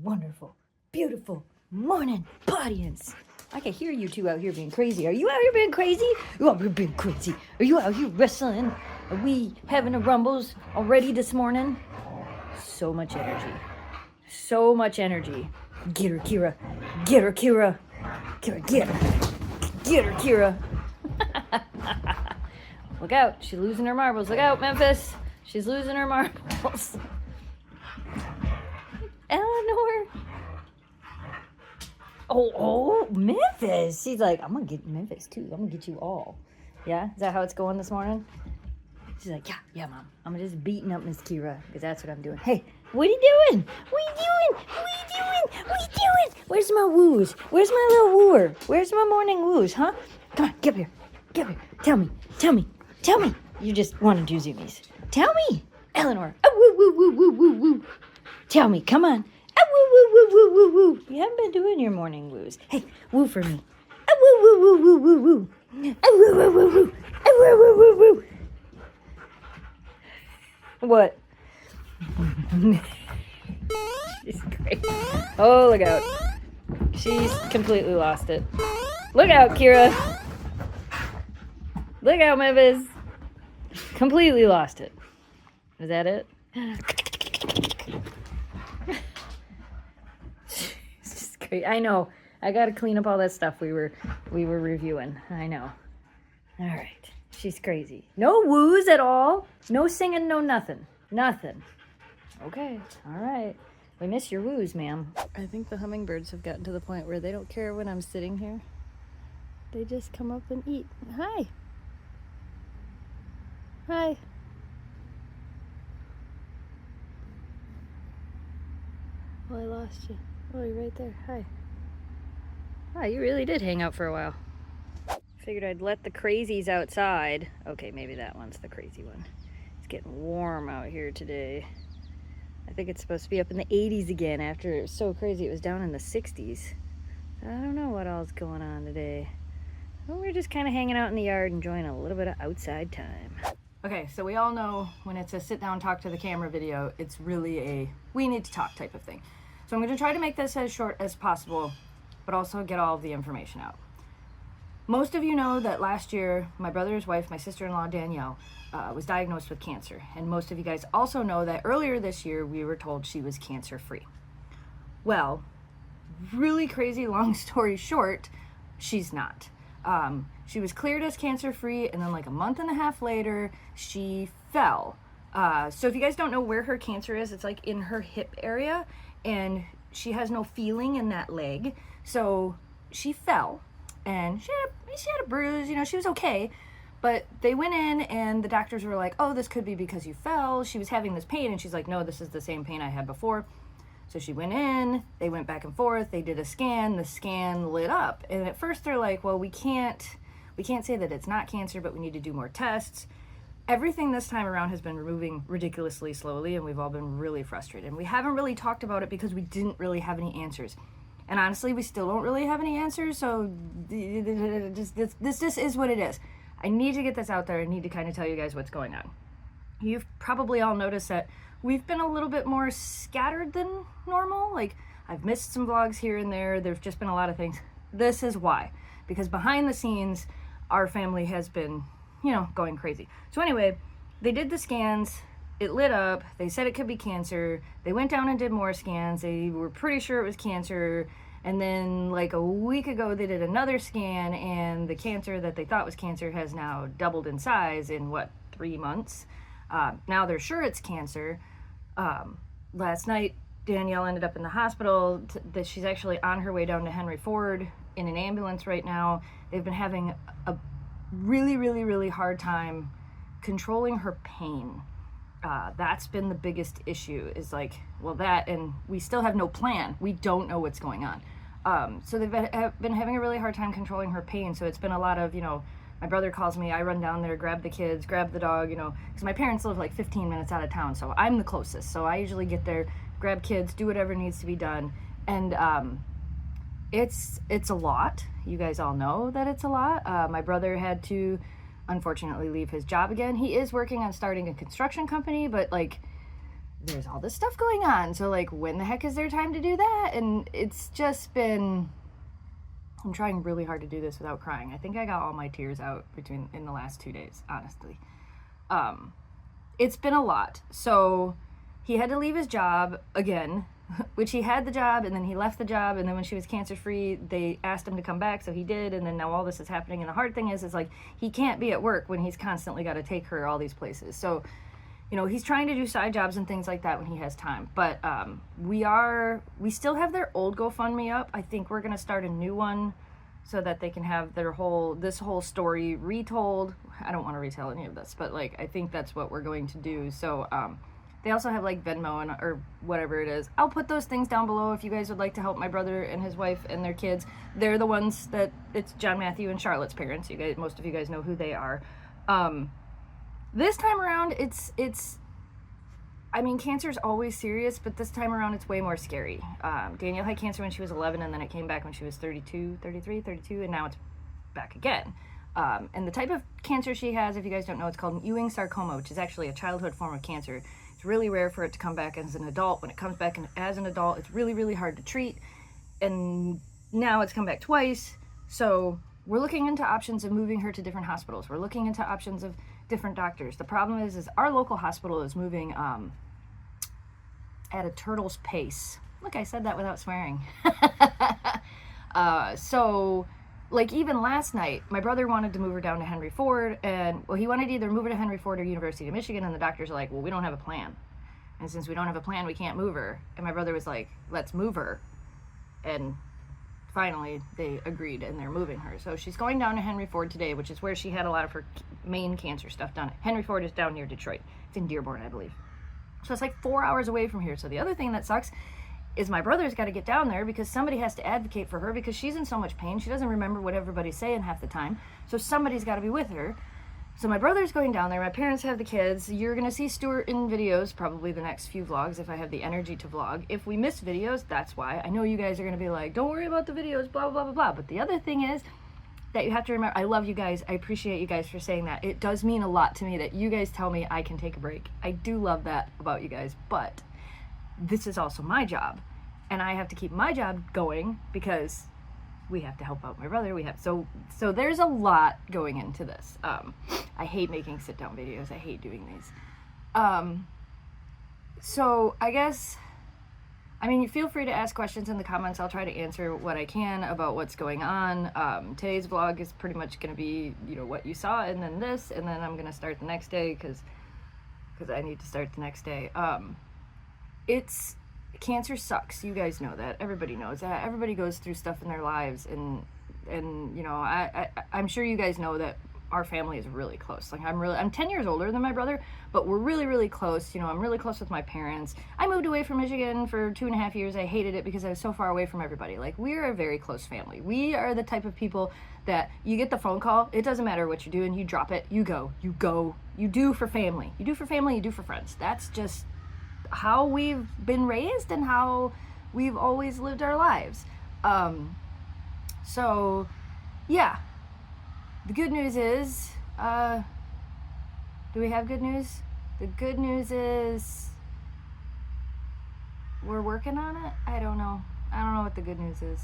wonderful, beautiful morning, audience. I can hear you two out here being crazy. Are you out here being crazy? You out here being crazy? Are you out here wrestling? Are we having a rumbles already this morning? So much energy. So much energy. Get her, Kira. Get her, Kira. Kira, get her. Get her, Kira. Look out. She's losing her marbles. Look out, Memphis. She's losing her marbles. Eleanor. Oh, Memphis. She's like, I'm going to get Memphis too. I'm going to get you all. Yeah? Is that how it's going this morning? She's like, yeah, Mom. I'm just beating up Miss Kira because that's what I'm doing. Hey, what are you doing? What are you doing? What are you doing? What are you doing? Where's my woos? Where's my little wooer? Where's my morning woos, huh? Come on, get up here. Get up here. Tell me. You just wanted to do zoomies. Tell me, Eleanor. Oh, woo, woo, woo, woo, woo, woo. Tell me, come on. Oh, woo, woo, woo, woo, woo, woo. You haven't been doing your morning woos. Hey, woo for me. Oh, woo, woo, woo, woo, woo, woo. Oh, woo, woo, woo, woo. Oh, woo, woo, woo, woo. What? She's great. Oh, look out. She's completely lost it. Look out, Kira. Look out, Memphis. Completely lost it. Is that it? It's just great. I know. I got to clean up all that stuff we were reviewing. I know. All right. She's crazy. No woos at all. No singing, no nothing. Nothing. Okay. All right. We miss your woos, ma'am. I think the hummingbirds have gotten to the point where they don't care when I'm sitting here. They just come up and eat. Hi. Hi. Oh, I lost you. Oh, you're right there. Hi. Wow, you really did hang out for a while. Figured I'd let the crazies outside. Okay, maybe that one's the crazy one. It's getting warm out here today. I think it's supposed to be up in the 80s again after it was so crazy. It was down in the 60s. I don't know what all's going on today. Well, we're just kind of hanging out in the yard, enjoying a little bit of outside time. Okay, so we all know when it's a sit down, talk to the camera video, it's really a we need to talk type of thing. So I'm going to try to make this as short as possible, but also get all of the information out. Most of you know that last year, my brother's wife, my sister-in-law, Danielle, was diagnosed with cancer. And most of you guys also know that earlier this year, we were told she was cancer-free. Well, really crazy long story short, she's not. She was cleared as cancer-free, and then like a month and a half later, she fell. So if you guys don't know where her cancer is, it's like in her hip area, and she has no feeling in that leg. So she fell, and she had a bruise, you know, she was okay. But they went in, and the doctors were like, oh, this could be because you fell. She was having this pain, and she's like, no, this is the same pain I had before. So she went in, they went back and forth, they did a scan, the scan lit up. And at first they're like, well, we can't say that it's not cancer, but we need to do more tests. Everything this time around has been moving ridiculously slowly, and we've all been really frustrated. And we haven't really talked about it because we didn't really have any answers. And honestly, we still don't really have any answers, so this just is what it is. I need to get this out there. I need to kind of tell you guys what's going on. You've probably all noticed that we've been a little bit more scattered than normal. Like, I've missed some vlogs here and there. There's just been a lot of things. This is why. Because behind the scenes, our family has been, you know, going crazy. So anyway, they did the scans. It lit up. They said it could be cancer. They went down and did more scans. They were pretty sure it was cancer. And then like a week ago, they did another scan, and the cancer that they thought was cancer has now doubled in size in, 3 months? Now they're sure it's cancer. Last night, Danielle ended up in the hospital. That she's actually on her way down to Henry Ford in an ambulance right now. They've been having a really, really, really hard time controlling her pain. That's been the biggest issue, is like, well, that, and we still have no plan. We don't know what's going on. So they've been having a really hard time controlling her pain. So it's been a lot of, you know, my brother calls me, I run down there, grab the kids, grab the dog, you know, because my parents live like 15 minutes out of town. So I'm the closest. So I usually get there, grab kids, do whatever needs to be done. And it's a lot. You guys all know that it's a lot. My brother had to unfortunately leave his job again. He is working on starting a construction company, but like there's all this stuff going on. So like, when the heck is there time to do that? And it's just been, I'm trying really hard to do this without crying. I think I got all my tears out in the last 2 days, honestly. It's been a lot. So he had to leave his job again, which he had the job, and then he left the job, and then when she was cancer-free, they asked him to come back, so he did, and then now all this is happening. And the hard thing is like, he can't be at work when he's constantly got to take her all these places. So, you know, he's trying to do side jobs and things like that when he has time. But we still have their old GoFundMe up. I think we're going to start a new one so that they can have this whole story retold. I don't want to retell any of this, but like, I think that's what we're going to do. So, they also have like Venmo or whatever it is. I'll put those things down below if you guys would like to help my brother and his wife and their kids. They're the ones that, it's John Matthew and Charlotte's parents. You guys, most of you guys know who they are. This time around, I mean, cancer is always serious, but this time around it's way more scary. Danielle had cancer when she was 11, and then it came back when she was 32, and now it's back again. And the type of cancer she has, if you guys don't know, it's called Ewing sarcoma, which is actually a childhood form of cancer. It's really rare for it to come back as an adult. When it comes back as an adult, it's really, really hard to treat. And now it's come back twice. So we're looking into options of moving her to different hospitals. We're looking into options of different doctors. The problem is our local hospital is moving at a turtle's pace. Look, I said that without swearing. So like, even last night, my brother wanted to move her down to Henry Ford, and well, he wanted to either move her to Henry Ford or University of Michigan, and the doctors are like, well, we don't have a plan. And since we don't have a plan, we can't move her. And my brother was like, let's move her. And finally, they agreed, and they're moving her. So she's going down to Henry Ford today, which is where she had a lot of her main cancer stuff done. Henry Ford is down near Detroit. It's in Dearborn, I believe. So it's like 4 hours away from here. So the other thing that sucks is my brother's got to get down there because somebody has to advocate for her because she's in so much pain. She doesn't remember what everybody's saying half the time. So somebody's got to be with her. So my brother's going down there. My parents have the kids. You're going to see Stuart in videos, probably the next few vlogs if I have the energy to vlog. If we miss videos, that's why. I know you guys are going to be like, don't worry about the videos, blah, blah, blah, blah. But the other thing is that you have to remember, I love you guys. I appreciate you guys for saying that. It does mean a lot to me that you guys tell me I can take a break. I do love that about you guys. But this is also my job. And I have to keep my job going because we have to help out my brother. So there's a lot going into this. I hate making sit down videos. I hate doing these. So I guess, I mean, you feel free to ask questions in the comments. I'll try to answer what I can about what's going on. Today's vlog is pretty much going to be, you know, what you saw, and then this, and then I'm going to start the next day because I need to start the next day. Cancer sucks. You guys know that. Everybody knows that. Everybody goes through stuff in their lives, and you know, I'm sure you guys know that our family is really close. Like, I'm 10 years older than my brother, but we're really, really close. You know, I'm really close with my parents. I moved away from Michigan for 2.5 years. I hated it because I was so far away from everybody. Like, we are a very close family. We are the type of people that you get the phone call, it doesn't matter what you're doing, you drop it, you go, you do for family. You do for family, you do for friends. That's just how we've been raised and how we've always lived our lives. So yeah, the good news is, do we have good news? The good news is we're working on it. I don't know what the good news is.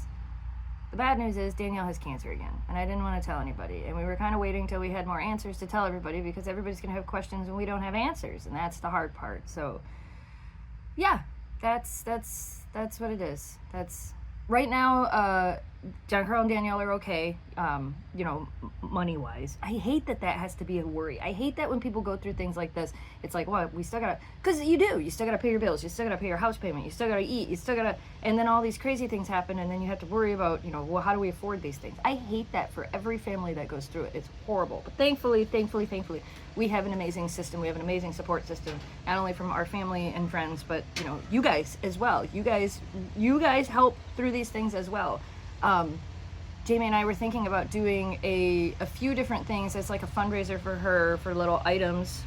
The bad news is Danielle has cancer again, and I didn't want to tell anybody, and we were kind of waiting till we had more answers to tell everybody because everybody's gonna have questions and we don't have answers, and that's the hard part. So yeah, that's what it is. That's right now. John Carl and Danielle are okay, you know, money-wise. I hate that has to be a worry. I hate that when people go through things like this, it's like, well, we still gotta, because you still gotta pay your bills, you still gotta pay your house payment, you still gotta eat, you still gotta, and then all these crazy things happen, and then you have to worry about, you know, well, how do we afford these things? I hate that for every family that goes through it. It's horrible. But thankfully, we have an amazing system. We have an amazing support system, not only from our family and friends, but, you know, you guys as well. You guys help through these things as well. Jamie and I were thinking about doing a few different things as like a fundraiser for her, for little items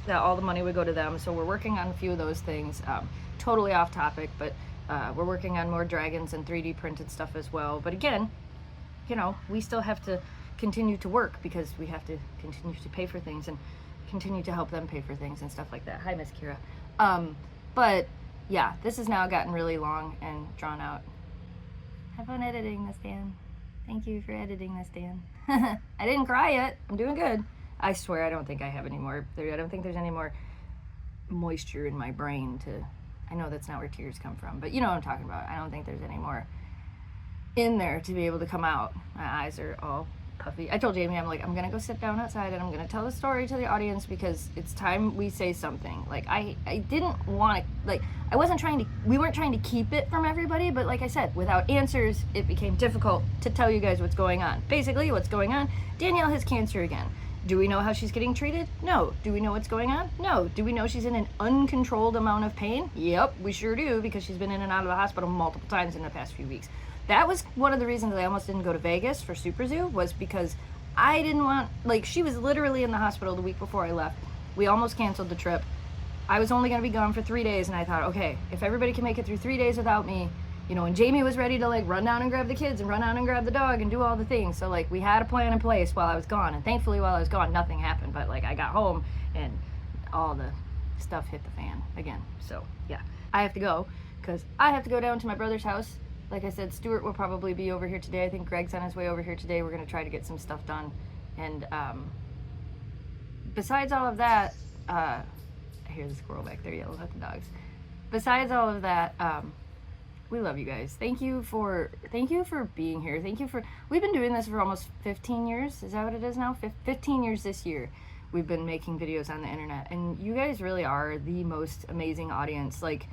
that all the money would go to them. So we're working on a few of those things, totally off topic, but we're working on more dragons and 3D printed stuff as well. But again, you know, we still have to continue to work because we have to continue to pay for things and continue to help them pay for things and stuff like that. Hi, Miss Kira. But yeah, this has now gotten really long and drawn out. Have fun editing this, Dan. Thank you for editing this, Dan. I didn't cry yet. I'm doing good. I swear I don't think I have any more. I don't think there's any more moisture in my brain to... I know that's not where tears come from, but you know what I'm talking about. I don't think there's any more in there to be able to come out. My eyes are all puffy. I told Jamie, I'm like, I'm gonna go sit down outside and I'm gonna tell the story to the audience because it's time we say something. Like, I didn't want to, like, I wasn't trying to, we weren't trying to keep it from everybody, but like I said, without answers, it became difficult to tell you guys what's going on. Basically, what's going on, Danielle has cancer again. Do we know how she's getting treated? No. Do we know what's going on? No. Do we know she's in an uncontrolled amount of pain? Yep, we sure do, because she's been in and out of the hospital multiple times in the past few weeks. That was one of the reasons I almost didn't go to Vegas for Super Zoo, was because I didn't want, like, she was literally in the hospital the week before I left. We almost canceled the trip. I was only going to be gone for 3 days, and I thought, okay, if everybody can make it through 3 days without me, you know, and Jamie was ready to, like, run down and grab the kids and run out and grab the dog and do all the things. So, like, we had a plan in place while I was gone. And thankfully, while I was gone, nothing happened. But, like, I got home and all the stuff hit the fan again. So, yeah, I have to go because I have to go down to my brother's house. Like I said, Stuart will probably be over here today. I think Greg's on his way over here today. We're going to try to get some stuff done. And besides all of that, I hear the squirrel back there yelling at the dogs. Besides all of that, we love you guys. Thank you for being here. We've been doing this for almost 15 years. Is that what it is now? 15 years this year. We've been making videos on the internet, and you guys really are the most amazing audience. Like,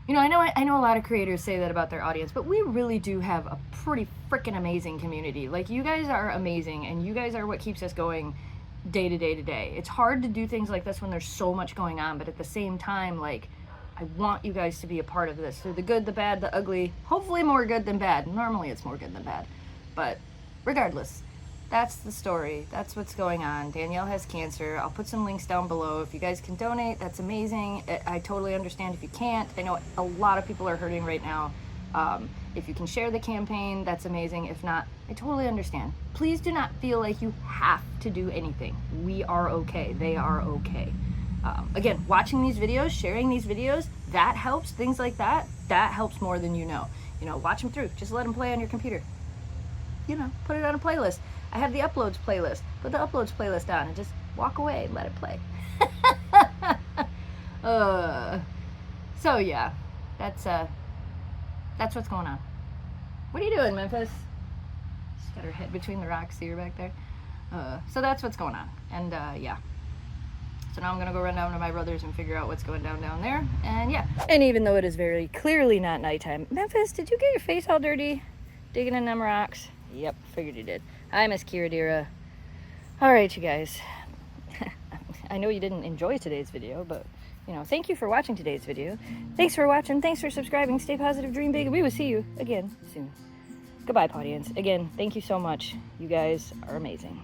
you know, I know a lot of creators say that about their audience, but we really do have a pretty freaking amazing community. Like, you guys are amazing, and you guys are what keeps us going day to day to day. It's hard to do things like this when there's so much going on, but at the same time, like, I want you guys to be a part of this. So the good, the bad, the ugly, hopefully more good than bad. Normally it's more good than bad. But regardless, that's the story. That's what's going on. Danielle has cancer. I'll put some links down below. If you guys can donate, that's amazing. I totally understand if you can't. I know a lot of people are hurting right now. If you can share the campaign, that's amazing. If not, I totally understand. Please do not feel like you have to do anything. We are okay. They are okay. Again, watching these videos, sharing these videos, that helps. Things like that, that helps more than you know. You know, watch them through. Just let them play on your computer. You know, put it on a playlist. I have the uploads playlist. Put the uploads playlist on and just walk away and let it play. So yeah, that's what's going on. What are you doing, Memphis? She's got her head between the rocks. See her back there? So that's what's going on. And yeah. So now I'm gonna go run down to my brother's and figure out what's going down there. And yeah. And even though it is very clearly not nighttime, Memphis, did you get your face all dirty digging in them rocks? Yep, figured you did. Hi, Miss Kiradira. All right, you guys. I know you didn't enjoy today's video, but you know, thank you for watching today's video. Thanks for watching. Thanks for subscribing. Stay positive, dream big. We will see you again soon. Goodbye, audience. Again, thank you so much. You guys are amazing.